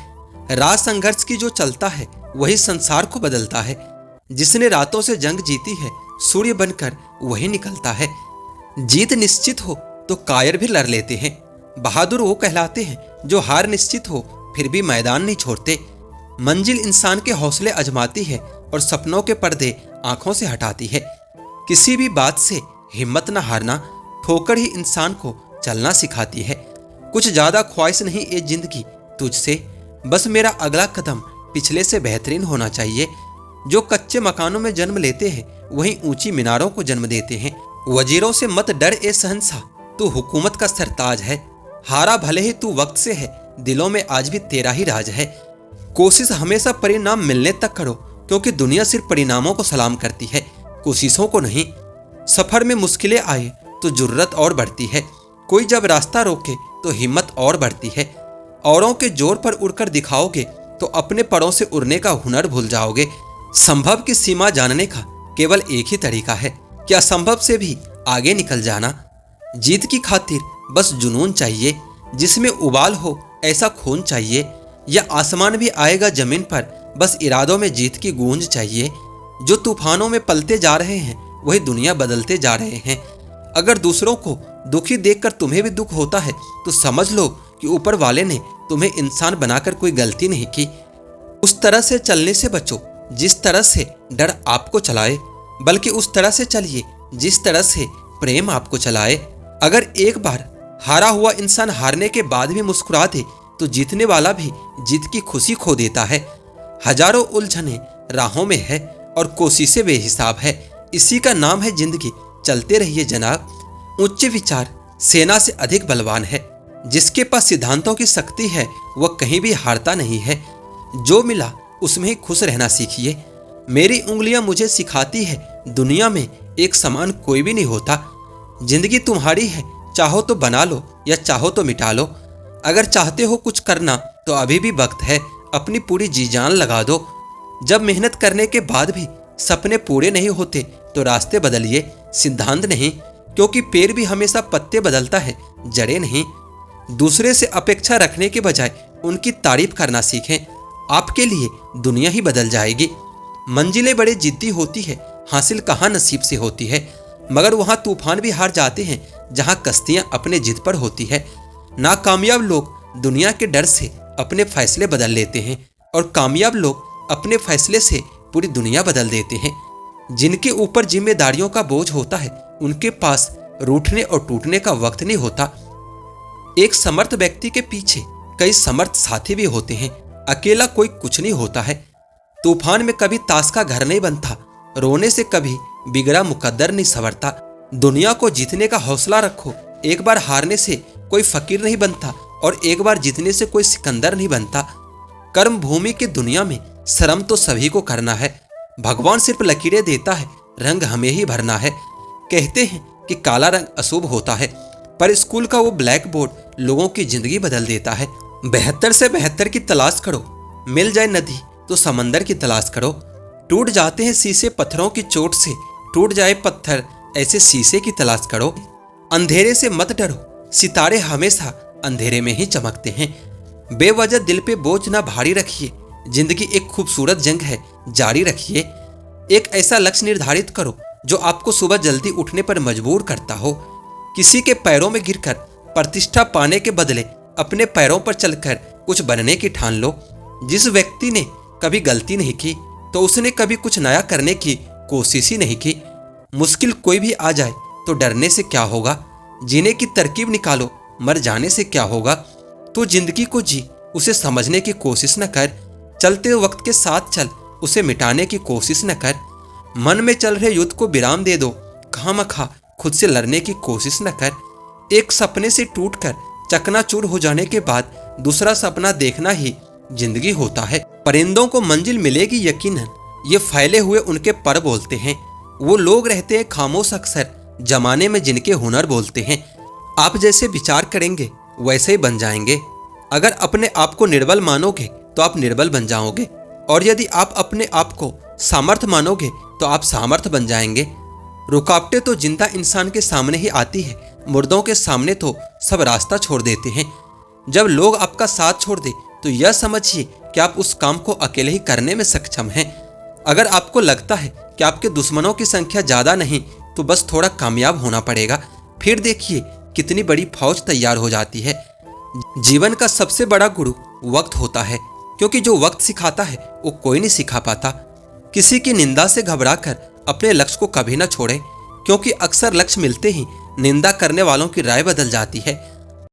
[SPEAKER 2] रात संघर्ष की जो चलता है वही संसार को बदलता है। जिसने रातों से जंग जीती है सूर्य बनकर वही निकलता है। जीत निश्चित हो तो कायर भी लड़ लेते हैं। बहादुर वो कहलाते हैं जो हार निश्चित हो फिर भी मैदान नहीं छोड़ते। मंजिल इंसान के हौसले आजमाती है और सपनों के पर्दे आंखों से हटाती है। किसी भी बात से हिम्मत न हारना, ठोकर ही इंसान को चलना सिखाती है। कुछ ज्यादा ख्वाहिश नहीं ये जिंदगी तुझसे, बस मेरा अगला कदम पिछले से बेहतरीन होना चाहिए। जो कच्चे मकानों में जन्म लेते हैं वहीं ऊंची मीनारों को जन्म देते हैं। वजीरों से मत डर ए शहंशाह, तू हुकूमत का सरताज है। हारा भले ही तू वक्त से है, दिलों में आज भी तेरा ही राज है। कोशिश हमेशा परिणाम मिलने तक करो, क्योंकि दुनिया सिर्फ परिणामों को सलाम करती है, कोशिशों को नहीं। सफर में मुश्किलें आए तो जुर्रत और बढ़ती है। कोई जब रास्ता रोके तो हिम्मत और बढ़ती है। औरों के जोर पर उड़कर दिखाओगे तो अपने परों से उड़ने का हुनर भूल जाओगे। संभव की सीमा जानने का केवल एक ही तरीका है कि असंभव से भी आगे निकल जाना। जीत की खातिर बस जुनून चाहिए, जिसमें उबाल हो ऐसा खून चाहिए। या आसमान भी आएगा जमीन पर, बस इरादों में जीत की गूंज चाहिए। जो तूफानों में पलते जा रहे हैं वही दुनिया बदलते जा रहे हैं। अगर दूसरों को दुखी देखकर तुम्हें भी दुख होता है तो समझ लो कि ऊपर वाले ने तुम्हें इंसान बनाकर कोई गलती नहीं की। उस तरह से चलने से बचो जिस तरह से डर आपको चलाए, बल्कि उस तरह से चलिए जिस तरह से प्रेम आपको चलाए। अगर एक बार हारा हुआ इंसान हारने के बाद भी मुस्कुरा दे तो जीतने वाला भी जीत की खुशी खो देता है। हजारों उलझने राहों में है और कोशिशें बेहिसाब है। इसी का नाम है जिंदगी, चलते रहिए जनाब। उच्च विचार सेना से अधिक बलवान है। जिसके पास सिद्धांतों की शक्ति है वह कहीं भी हारता नहीं है। जो मिला उसमें ही खुश रहना सीखिए। मेरी उंगलियां मुझे सिखाती है दुनिया में एक समान कोई भी नहीं होता। जिंदगी तुम्हारी है, चाहो तो बना लो या चाहो तो मिटा लो। अगर चाहते हो कुछ करना तो अभी भी वक्त है, अपनी पूरी जी जान लगा दो। जब मेहनत करने के बाद भी सपने पूरे नहीं होते तो रास्ते बदलिए, सिद्धांत नहीं, क्योंकि पेड़ भी हमेशा पत्ते बदलता है, जड़ें नहीं। दूसरे से अपेक्षा रखने के बजाय उनकी तारीफ करना सीखें, आपके लिए दुनिया ही बदल जाएगी। मंजिलें बड़ी जिद्दी होती है, हासिल कहाँ नसीब से होती है, मगर वहाँ तूफान भी हार जाते हैं जहाँ कश्तियाँ अपने जिद पर होती है। नाकामयाब लोग दुनिया के डर से अपने फैसले बदल लेते हैं और कामयाब लोग अपने फैसले से पूरी दुनिया बदल देते हैं। जिनके ऊपर जिम्मेदारियों का बोझ होता है उनके पास रूठने और टूटने का वक्त नहीं होता। एक समर्थ व्यक्ति के पीछे कई समर्थ साथी भी होते हैं, अकेला कोई कुछ नहीं होता है। तूफान में कभी ताश का घर नहीं बनता, रोने से कभी बिगड़ा मुकद्दर नहीं संवरता। दुनिया को जीतने का हौसला रखो, एक बार हारने से कोई फकीर नहीं बनता और एक बार जीतने से कोई सिकंदर नहीं बनता। कर्म भूमि की दुनिया में शर्म तो सभी को करना है, भगवान सिर्फ लकीरें देता है, रंग हमें ही भरना है। कहते हैं कि काला रंग अशुभ होता है, पर स्कूल का वो ब्लैक बोर्ड लोगों की जिंदगी बदल देता है। बेहतर से बेहतर की तलाश करो, मिल जाए नदी तो समंदर की तलाश करो। टूट जाते हैं शीशे पत्थरों की चोट से, टूट जाए पत्थर ऐसे शीशे की तलाश करो। अंधेरे से मत डरो, सितारे हमेशा अंधेरे में ही चमकते हैं। बेवजह दिल पे बोझ ना भारी रखिए, जिंदगी एक खूबसूरत जंग है, जारी रखिए। एक ऐसा लक्ष्य निर्धारित करो जो आपको सुबह जल्दी उठने पर मजबूर करता हो। किसी के पैरों में गिरकर प्रतिष्ठा पाने के बदले अपने पैरों पर चलकर कुछ बनने की ठान लो। जिस व्यक्ति ने कभी गलती नहीं की तो उसने कभी कुछ नया करने की कोशिश ही नहीं की। मुश्किल कोई भी आ जाए तो डरने से क्या होगा, जीने की तरकीब निकालो, मर जाने से क्या होगा। तो जिंदगी को जी, उसे समझने की कोशिश न कर। चलते वक्त के साथ चल, उसे मिटाने की कोशिश न कर। मन में चल रहे युद्ध को विराम दे दो, खामखा खुद से लड़ने की कोशिश न कर। एक सपने से टूटकर चकनाचूर हो जाने के बाद दूसरा सपना देखना ही जिंदगी होता है। परिंदों को मंजिल मिलेगी यकीनन, ये फैले हुए उनके पर बोलते हैं। वो लोग रहते हैं खामोश अक्सर, जमाने में जिनके हुनर बोलते हैं। आप जैसे विचार करेंगे वैसे ही बन जाएंगे। अगर अपने आप को निर्बल मानोगे तो आप निर्बल बन जाओगे, और यदि आप अपने आप को सामर्थ मानोगे तो आप सामर्थ बन जाएंगे। रुकावटें तो जिंदा इंसान के सामने ही आती है, मुर्दों के सामने तो सब रास्ता छोड़ देते हैं। जब लोग आपका साथ छोड़ दे तो यह समझिए कि आप उस काम को अकेले ही करने में सक्षम हैं। अगर आपको लगता है कि आपके दुश्मनों की संख्या ज्यादा नहीं तो बस थोड़ा कामयाब होना पड़ेगा, फिर देखिए कितनी बड़ी फौज तैयार हो जाती है। जीवन का सबसे बड़ा गुरु वक्त होता है, क्योंकि जो वक्त सिखाता है वो कोई नहीं सिखा पाता। किसी की निंदा से घबराकर अपने लक्ष्य को कभी ना छोड़ें, क्योंकि अक्सर लक्ष्य मिलते ही निंदा करने वालों की राय बदल जाती है।